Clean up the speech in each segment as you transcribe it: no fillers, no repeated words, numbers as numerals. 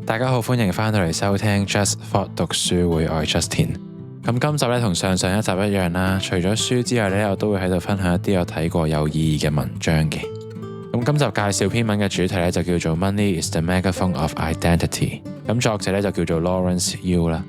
大家好，歡迎翻到嚟收聽 Just Thought 讀書會，我係 Justin。咁今集咧同上一集一樣啦，除咗書之外咧，我都會喺度分享一啲我睇過有意義嘅文章嘅。咁今集介紹篇文嘅主題咧就叫做 Money is the Megaphone of Identity。咁作者咧就叫做 Lawrence Yun 啦。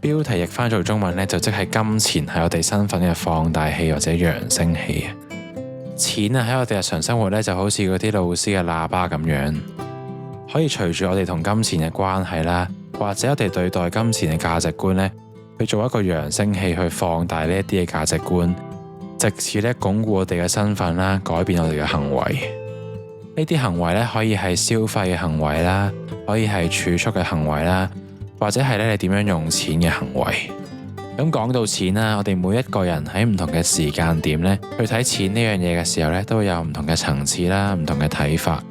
標題譯翻做中文咧就即係金錢係我哋身份嘅放大器或者揚聲器啊。錢啊喺我哋日常生活咧就好似嗰啲老師嘅喇叭咁樣。可以隨住我哋同金錢嘅關係啦，或者我哋對待金錢嘅價值觀呢，去做一個揚聲器去放大呢一啲嘅價值觀，藉此咧鞏固我哋嘅身份啦，改變我哋嘅行為。呢啲行為咧可以係消費嘅行為啦，可以係儲蓄嘅行為啦，或者係咧你點樣用錢嘅行為。咁講到錢啦，我哋每一個人喺唔同嘅時間點呢，去睇錢呢樣嘢嘅時候呢，都會有唔同嘅層次啦，唔同嘅睇法。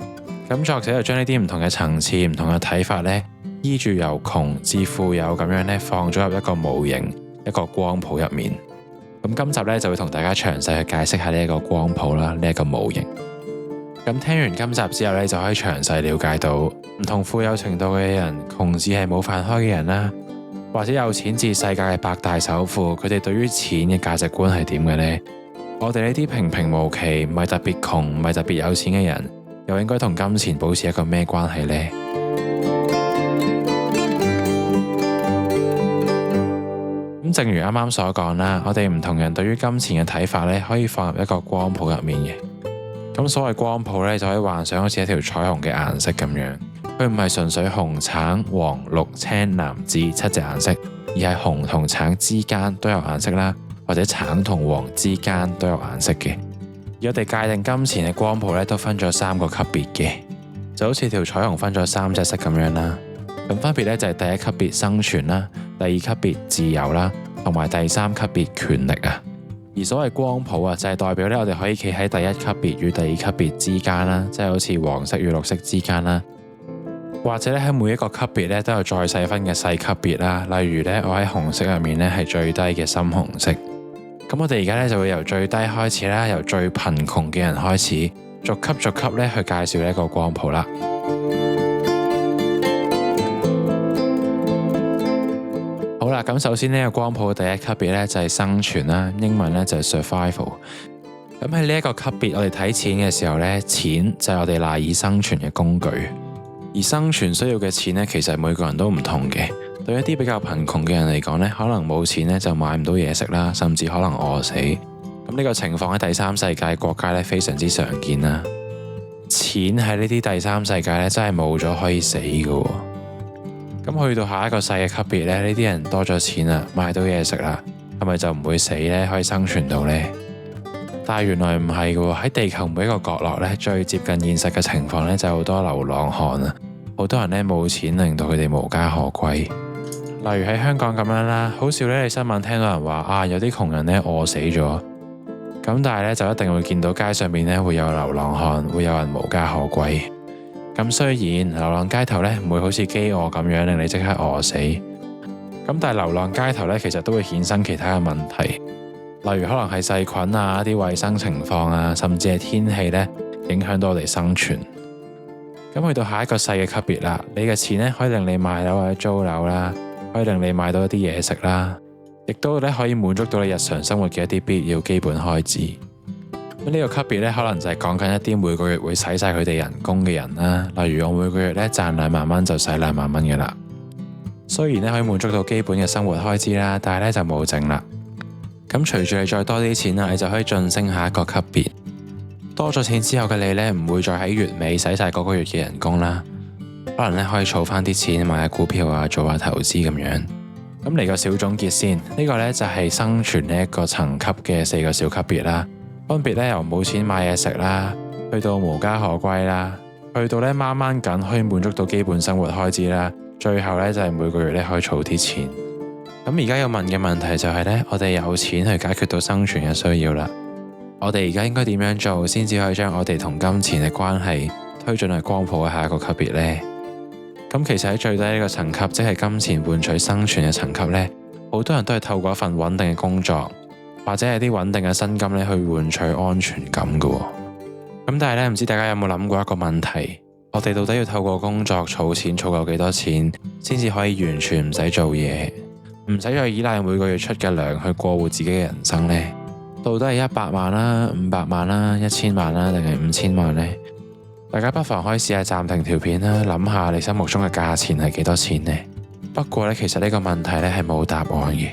咁作者就將呢啲唔同嘅層次、唔同嘅睇法呢，依住由窮至富有咁樣呢，放咗入一個模型、一個光譜入面。咁今集呢，就會同大家詳細去解釋下呢一個光譜啦，呢一個模型。咁聽完今集之後呢，就可以詳細了解到唔同富有程度嘅人，窮至係冇飯開嘅人啦，或者有錢至世界嘅百大首富，佢哋對於錢嘅價值觀係點嘅呢？我哋呢啲平平無奇、唔係特別窮、唔係特別有錢嘅人，又應該同金錢保持一個咩關係呢？咁正如啱啱所講啦，我哋唔同人對於金錢嘅睇法咧，可以放入一個光譜入面嘅。咁所謂光譜咧，就可以幻想好似一條彩虹嘅顏色咁樣。佢唔係純粹紅、橙、黃、綠、青、藍、紫7隻顏色，而係紅同橙之間都有顏色啦，或者橙同黃之間都有顏色嘅。而我哋界定金錢嘅光譜咧，都分咗3個級別嘅，就好似條彩虹分咗3隻色咁樣啦。咁分別咧就係第一級別生存啦，第二級別自由啦，同埋第3級別權力啊。而所謂光譜啊，就係代表咧我哋可以企喺第一級別與第二級別之間啦，即係好似黃色與綠色之間啦。或者咧喺每一個級別咧都有再細分嘅細級別啦。例如咧我喺紅色入面咧係最低嘅深紅色。咁我哋而家咧就會由最低開始啦，由最貧窮嘅人開始，逐級咧去介紹呢一個光譜啦。好啦，咁首先呢個光譜嘅第一級別咧就係生存啦，英文咧就係 survival。咁喺呢一個級別，我哋睇錢嘅時候咧，錢就係我哋賴以生存嘅工具。而生存需要嘅錢咧，其實每個人都唔同嘅。對一啲比較貧窮嘅人嚟講呢，可能冇錢呢就買唔到嘢食啦，甚至可能餓死。咁呢個情況喺第三世界國家呢非常之常見啦。錢喺呢啲第三世界呢真係冇咗可以死㗎。咁去到下一個細嘅級別呢，呢啲人多咗錢啦，買到嘢食啦，係咪就唔會死呢？可以生存到呢？但係原來唔係㗎。喺地球每一個角落呢，最接近現實嘅情況呢，就好多流浪漢啊，好多人呢冇錢，令到佢哋無家可歸。例如喺香港咁樣啦，好少咧，你新聞聽到人話啊，有啲窮人咧餓死咗，咁但係咧就一定會見到街上面咧會有流浪漢，會有人無家可歸。咁雖然流浪街頭咧唔會好似飢餓咁樣令你即刻餓死，咁但係流浪街頭咧其實都會衍生其他嘅問題，例如可能係細菌啊、啲衛生情況啊，甚至係天氣咧影響到我哋生存。咁去到下一個細嘅級別啦，你嘅錢咧可以令你買樓或者租樓啦。可以令你買到一啲嘢食啦，亦都咧可以滿足到你日常生活嘅一啲必要基本開支。咁呢個級別咧，可能就係講緊一啲每個月會使晒佢哋人工嘅人啦。例如我每個月咧賺2萬蚊就使2萬蚊嘅啦。雖然咧可以滿足到基本嘅生活開支啦，但係咧就冇剩啦。咁隨住你再多啲錢啦，你就可以晉升下一個級別。多咗錢之後嘅你咧，唔會再喺月尾使晒嗰個月嘅人工啦。可能咧可以儲翻啲錢買下股票啊，做下投資咁樣。咁嚟個小總結先，呢個咧就係生存呢一個層級嘅4個小級別啦。分別咧由冇錢買嘢食啦，去到無家可歸啦，去到咧掹掹緊可以滿足到基本生活開支啦，最後咧就係每個月咧可以儲啲錢。咁而家要問嘅問題就係咧，我哋有錢去解決到生存嘅需要啦。我哋而家應該點樣做先至可以將我哋同金錢嘅關係推進去光譜嘅下一個級別呢？咁其實喺最低呢個層級，即係金錢換取生存嘅層級呢，好多人都係透過一份穩定嘅工作，或者係啲穩定嘅薪金咧去換取安全感㗎。咁但係咧，唔知大家有冇諗過一個問題？我哋到底要透過工作儲錢，儲夠幾多錢，先至可以完全唔使做嘢，唔使再依賴每個月出嘅糧去過活自己嘅人生呢？到底係100萬啦、500萬啦、1000萬啦，定係5000萬呢？大家不妨可以試下暫停條片啦，諗下你心目中嘅價錢係幾多錢呢？不過呢，其實呢個問題呢係冇答案嘅，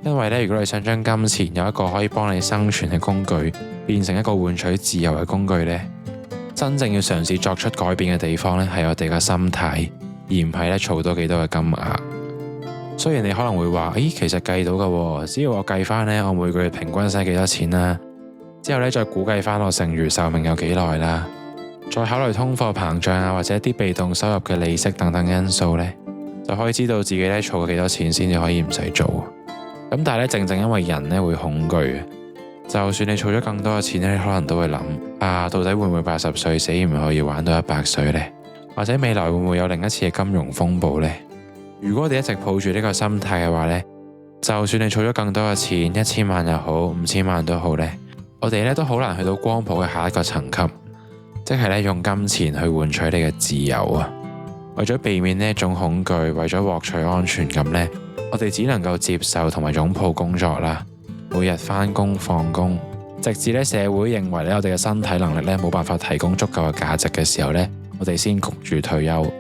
因為呢，如果你想將金錢由一個可以幫你生存嘅工具，變成一個換取自由嘅工具呢，真正要嘗試作出改變嘅地方呢，係我哋嘅心態，而唔係呢儲到幾多嘅金額。雖然你可能會話，其實計到㗎，只要我計翻呢，我每個月平均使幾多錢啦，之後呢，再估計翻我剩餘壽命有幾耐啦，再考慮通貨膨脹啊，或者一啲被動收入嘅利息等等因素呢，就可以知道自己呢儲過幾多錢先至可以唔使做。咁但係呢，正正因為人呢會恐懼，就算你儲咗更多嘅錢呢，你可能都會諗到底會唔會80歲死唔可以玩到100歲呢？或者未來會唔會有另一次嘅金融風暴呢？如果我哋一直抱住呢個心態嘅話呢，就算你儲咗更多嘅錢，1000萬又好，5000萬都好呢，我哋呢都好難去到光譜嘅下一個層級，即係呢用金錢去換取你嘅自由啊！為咗避免呢一種恐懼，為咗獲取安全感呢，我哋只能夠接受同埋擁抱工作啦，每日返工放工，直至呢社會認為呢我哋嘅身體能力呢冇辦法提供足夠嘅價值嘅時候呢，我哋先焗住退休。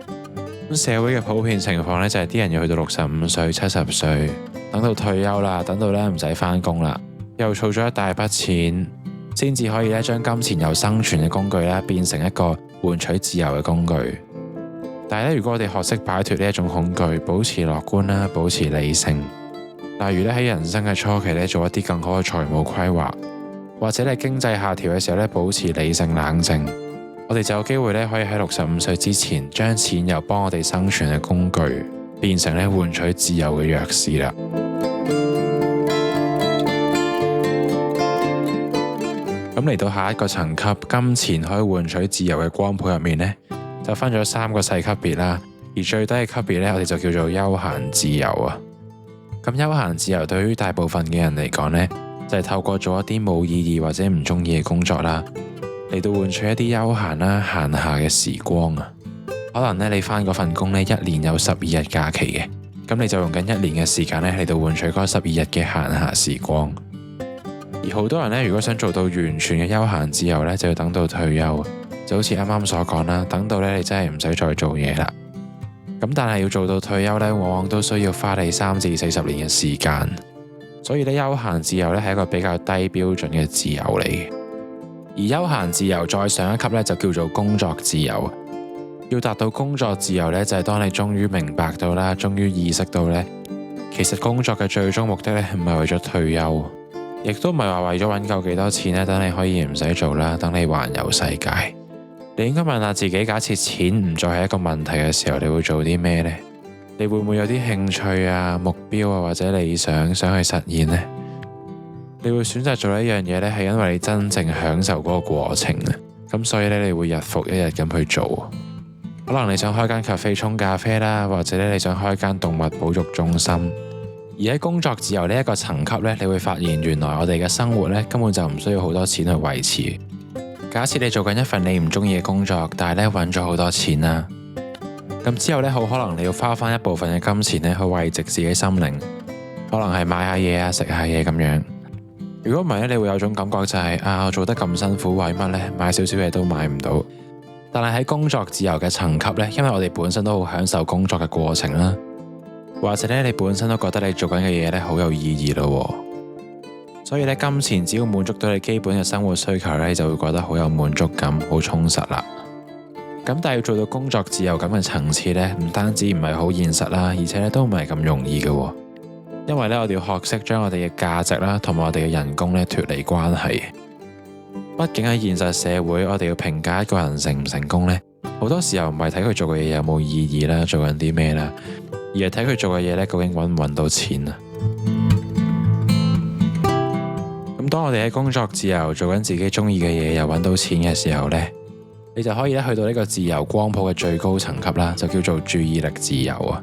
咁社會嘅普遍情況呢，就係啲人要去到65歲、70歲，等到退休啦，等到呢唔使返工啦，又儲咗一大筆錢，先至可以呢將金錢由生存嘅工具呢變成一個換取自由嘅工具。但係呢，如果我哋學識擺脫呢一種恐懼，保持樂觀啦，保持理性，例如呢喺人生嘅初期呢做一啲更好嘅財務規劃，或者你經濟下調嘅時候呢保持理性冷靜，我哋就有機會咧，可以喺65歲之前，將錢由幫我哋生存嘅工具，變成咧換取自由嘅鑰匙啦。咁嚟到下一個層級，金錢可以換取自由嘅光譜入面呢，就分咗3個細級別啦。而最低嘅級別呢，我哋就叫做休閒自由啊。咁休閒自由對於大部分嘅人嚟講呢，就係透過做一啲冇意義或者唔中意嘅工作啦，嚟到換取一啲休閒啦、閒暇嘅時光啊。可能呢，你返嗰份工呢，一年有12日假期嘅，咁你就用緊1年嘅時間呢嚟到換取嗰12日嘅閒暇時光。而好多人呢，如果想做到完全嘅休閒自由呢，就要等到退休，就好似啱啱所講啦，等到呢，你真係唔使再做嘢啦。咁但係要做到退休呢，往往都需要花你3至40年嘅時間。所以呢，休閒自由呢係一個比較低標準嘅自由嚟嘅。而休閒自由再上一級呢，就叫做工作自由。要達到工作自由呢，就係當你終於明白到啦，終於意識到呢，其實工作嘅最終目的呢，唔係為咗退休，亦都唔係話為咗揾夠幾多錢呢，等你可以唔使做啦，等你環遊世界。你應該問下自己，假設錢唔再係一個問題嘅時候，你會做啲咩呢？你會唔會有啲興趣啊、目標啊或者理想想去實現呢？你會選擇做一樣嘢呢，係因為你真正享受嗰個過程啊。咁所以呢，你會日復一日咁去做。可能你想開間咖啡沖咖啡啦，或者你想開間動物保育中心。而喺工作自由呢一個層級呢，你會發現原來我哋嘅生活呢，根本就唔需要好多錢去維持。假設你做緊一份你唔中意嘅工作，但係呢揾咗好多錢啦，咁之後呢，好可能你要花翻一部分嘅金錢呢去慰藉自己心靈，可能係買下嘢啊、食下嘢咁樣。如果唔係呢，你會有種感覺就係我做得咁辛苦，為乜呢？買少少嘢都買唔到。但係喺工作自由嘅層級呢，因為我哋本身都好享受工作嘅過程啦，或者呢，你本身都覺得你做緊嘅嘢呢好有意義咯，所以呢，金錢只要滿足到你基本嘅生活需求呢，你就會覺得好有滿足感、好充實啦。咁但係要做到工作自由咁嘅層次呢，唔單止唔係好現實啦，而且呢都唔係咁容易嘅，因為呢，我哋要學識將我哋嘅價值啦同埋我哋嘅人工呢脫離關係。畢竟喺現實社會，我哋要評價一個人成唔成功呢，好多時候唔係睇佢做嘅嘢有冇意義啦，做緊啲咩啦，而係睇佢做嘅嘢呢究竟揾唔揾到錢啊。咁當我哋喺工作自由做緊自己中意嘅嘢又揾到錢嘅時候呢，你就可以去到呢個自由光譜嘅最高層級啦，就叫做注意力自由啊。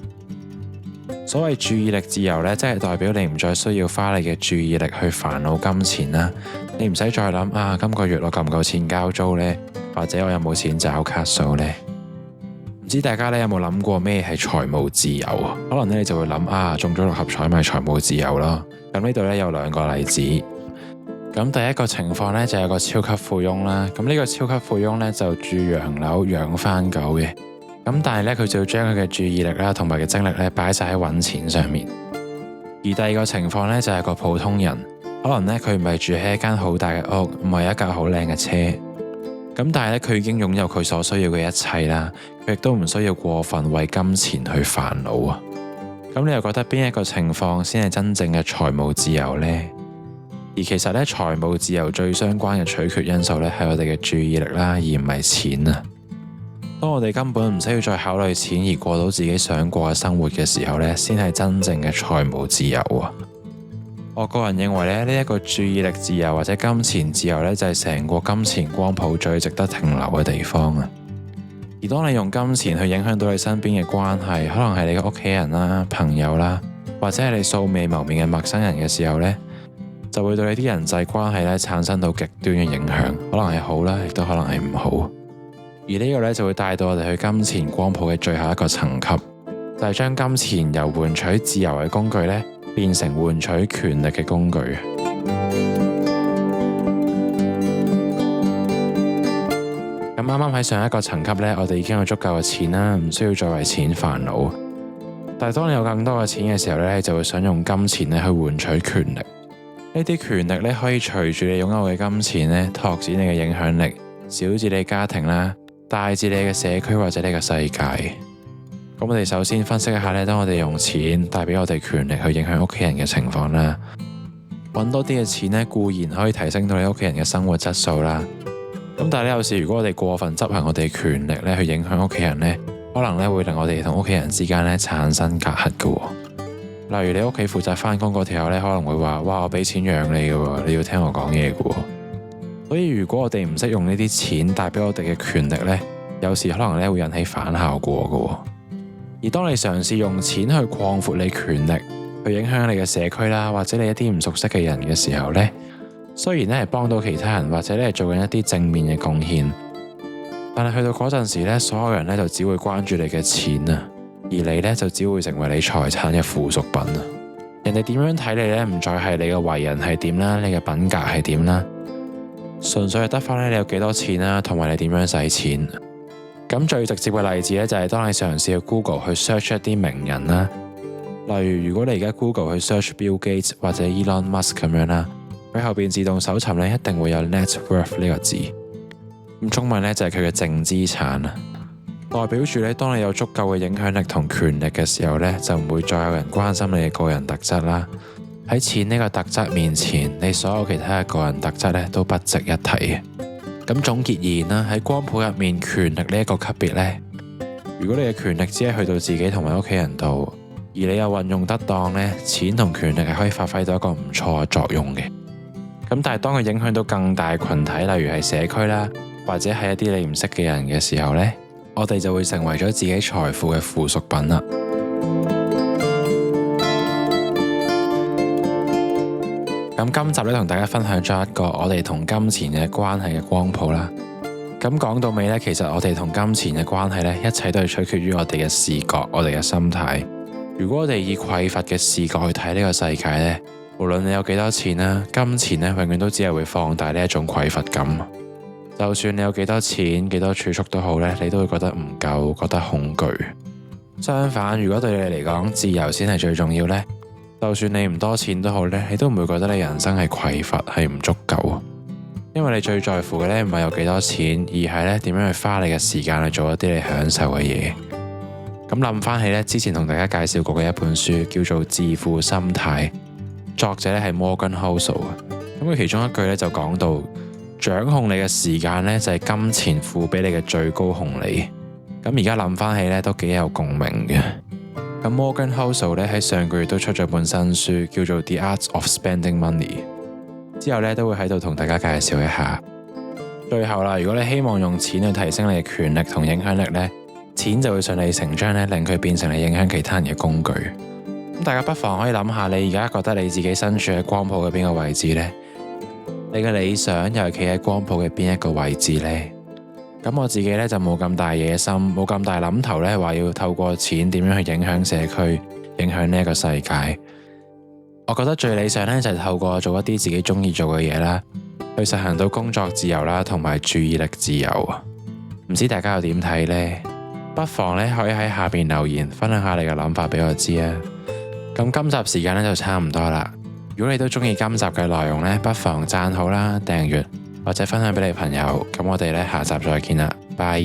所謂注意力自由呢，即係代表你唔再需要花你嘅注意力去煩惱金錢啦，你唔使再諗今個月我夠唔夠錢交租呢？或者我有冇錢找卡數呢？知大家咧有冇諗過咩係財務自由啊？可能咧你就會諗中咗6合彩咪財務自由咯。咁呢度咧有2個例子。咁第一個情況咧就有個超級富翁啦。咁呢個超級富翁咧就住洋樓養番狗嘅。咁但係咧佢就要將佢嘅注意力啦同埋嘅精力咧擺晒喺揾錢上面。而第二個情況咧就係個普通人，可能咧佢唔係住喺一間好大嘅屋，唔係一架好靚嘅車。咁但係咧佢已經擁有佢所需要嘅一切啦，佢亦都唔需要過分為金錢去煩惱啊。咁你又覺得邊一個情況先係真正嘅財務自由呢？而其實咧財務自由最相關嘅取決因素咧係我哋嘅注意力啦，而唔係錢啊。當我哋根本唔需要再考慮錢而過到自己想過嘅生活嘅時候咧，先係真正嘅財務自由啊。我個人認為咧，呢一個注意力自由或者金錢自由咧，就係成個金錢光譜最值得停留嘅地方啊。而當你用金錢去影響到你身邊嘅關係，可能係你嘅屋企人啦、朋友啦，或者係你素未謀面嘅陌生人嘅時候呢，就會對你啲人際關係咧產生到極端嘅影響，可能係好啦，亦都可能係唔好。而呢個咧就會帶到我哋去金錢光譜嘅最後一個層級，就係將金錢由換取自由嘅工具咧，變成換取權力嘅工具。咁啱啱喺上一個層級呢，我哋已經有足夠嘅錢啦，唔需要再為錢煩惱。但係當你有更多嘅錢嘅時候呢，你就會想用金錢咧去換取權力。呢啲權力咧可以隨住你擁有嘅金錢咧拓展你嘅影響力，小至你家庭啦，大至你嘅社區或者呢個世界。咁我哋首先分析一下咧，當我哋用錢帶俾我哋權力去影響屋企人嘅情況啦。揾多啲嘅錢咧固然可以提升到你屋企人嘅生活質素啦。咁但係咧有時如果我哋過分執行我哋權力咧去影響屋企人咧，可能咧會令我哋同屋企人之間咧產生隔閡嘅。例如你屋企負責返工嗰條友咧可能會話：哇，我俾錢養你嘅，你要聽我講嘢嘅。所以如果我哋唔識用呢啲錢帶俾我哋嘅權力咧，有時可能咧會引起反效果嘅。而當你嘗試用錢去擴闊你權力，去影響你嘅社區啦，或者你一啲唔熟悉嘅人嘅時候呢，雖然咧係幫到其他人，或者咧係做緊一啲正面嘅貢獻，但係去到嗰陣時咧，所有人咧就只會關注你嘅錢啊，而你咧就只會成為你財產嘅附屬品啊。人哋點樣睇你咧，唔再係你嘅為人係點啦，你嘅品格係點啦，純粹係得翻咧你有幾多錢啦，同埋你點樣使錢。咁最直接嘅例子咧，就係當你嘗試去 Google 去 search 一啲名人啦，例如如果你而家 Google 去 search Bill Gates 或者 Elon Musk 咁樣啦，佢後邊自動搜尋咧一定會有 net worth 呢個字，咁中文咧就係佢嘅淨資產啊，代表住咧當你有足夠嘅影響力同權力嘅時候咧，就唔會再有人關心你嘅個人特質啦。喺錢呢個特質面前，你所有其他嘅個人特質咧都不值一提嘅。咁總結而言啦，喺光譜入面，權力呢一個級別呢，如果你嘅權力只係去到自己同埋屋企人度，而你又運用得當呢，錢同權力係可以發揮到一個唔錯嘅作用嘅。咁但係當佢影響到更大群體，例如係社區啦，或者係一啲你唔識嘅人嘅時候呢，我哋就會成為咗自己財富嘅附屬品啦。咁今集咧同大家分享咗一個我哋同金錢嘅關係嘅光譜啦。咁講到尾咧，其實我哋同金錢嘅關係咧，一切都係取決於我哋嘅視覺，我哋嘅心態。如果我哋以匱乏嘅視覺去睇呢個世界咧，無論你有幾多錢啦，金錢咧永遠都只係會放大呢一種匱乏感。就算你有幾多錢、幾多儲蓄都好咧，你都會覺得唔夠，覺得恐懼。相反，如果對你嚟講，自由先係最重要咧，就算你唔多錢都好咧，你都唔會覺得你人生係匱乏，係唔足夠。因為你最在乎嘅咧唔係有幾多錢，而係咧點樣去花你嘅時間去做一啲你享受嘅嘢。咁諗翻起咧，之前同大家介紹過嘅一本書叫做《致富心態》，作者咧係 Morgan Housel。咁佢其中一句咧就講到，掌控你嘅時間咧就係金錢付俾你嘅最高紅利。咁而家諗翻起咧都幾有共鳴嘅。咁 Morgan Housel 咧喺上個月都出咗本新書，叫做《The Art of Spending Money》。之後咧都會喺度同大家介紹一下。最後啦，如果你希望用錢去提升你嘅權力同影響力呢，錢就會順理成章咧令佢變成你影響其他人嘅工具。咁大家不妨可以諗下，你而家覺得你自己身處喺光譜嘅邊個位置呢？你嘅理想又係企喺光譜嘅邊一個位置呢？咁我自己呢，就冇咁大野心，冇咁大諗頭呢，話要透過錢點樣去影響社區，影響呢一個世界。我覺得最理想呢，就係透過做一啲自己中意做嘅嘢啦，去實行到工作自由啦，同埋注意力自由。唔知大家又點睇呢？不妨呢，可以喺下邊留言分享下你嘅諗法俾我知啊。咁今集時間呢，就差唔多啦。如果你都中意今集嘅內容呢，不妨讚好啦、訂閱或者分享俾你朋友。咁我哋呢，下集再見啦，拜。